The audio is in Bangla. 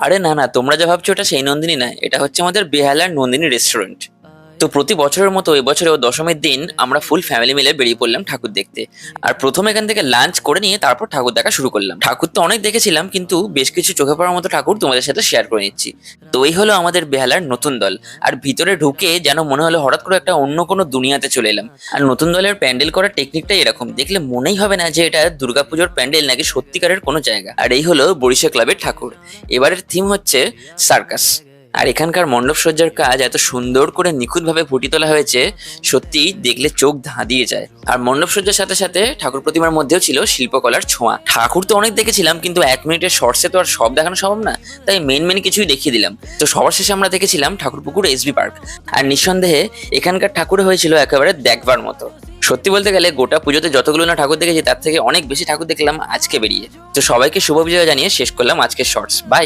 আরে না না, তোমরা যা ভাবছো ওটা সেই নন্দিনী না, এটা হচ্ছে আমাদের বেহালার নন্দিনী রেস্টুরেন্ট। তো প্রতি বছরের মতো এবছরেও দশমীর দিন আমরা ফুল ফ্যামিলি মিলে বেরিয়ে পড়লাম ঠাকুর দেখতে। আর প্রথমে এখান থেকে লাঞ্চ করে নিয়ে তারপর ঠাকুর দেখা শুরু করলাম। ঠাকুর তো অনেক দেখেছিলাম, কিন্তু বেশ কিছু চোখে পড়ার মতো ঠাকুর তোমাদের সাথে শেয়ার করে নিচ্ছি। তো এই হলো আমাদের বেহালার নতুন দল। আর ভিতরে ঢুকে যেন মনে হলো হঠাৎ করে একটা অন্য কোনো দুনিয়াতে চলে এলাম। আর নতুন দলের প্যান্ডেল করার টেকনিকটাই এরকম, দেখলে মনেই হবে না যে এটা দুর্গাপুজোর প্যান্ডেল নাকি সত্যিকারের কোনো জায়গা। আর এই হলো বরিশা ক্লাবের ঠাকুর। এবারের থিম হচ্ছে সার্কাস। আর এখানকার মণ্ডপ সজ্জার কাজ এত সুন্দর করে নিখুঁতভাবে ফুটিয়ে তোলা হয়েছে, সত্যি দেখলে চোখ ধাঁধিয়ে যায়। আর মণ্ডপ সজ্জার সাথে সাথে ঠাকুর প্রতিমার মধ্যেও ছিল শিল্পকলার ছোঁয়া। ঠাকুর তো অনেক দেখেছিলাম, কিন্তু 1 মিনিটের শর্টসে তো আর সব দেখানো সম্ভব না, তাই মেন কিছুই দেখিয়ে দিলাম। তো সবার শেষে আমরা দেখেছিলাম ঠাকুরপুকুর এসবি পার্ক। আর নিঃসন্দেহে এখানকার ঠাকুরে হয়েছিল একেবারে দেখবার মতো। সত্যি বলতে গেলে গোটা পুজোতে যতগুলো না ঠাকুর দেখেছি তার থেকে অনেক বেশি ঠাকুর দেখলাম আজকে বেরিয়ে। তো সবাইকে শুভ বিজয় জানিয়ে শেষ করলাম আজকের শর্টস। বাই।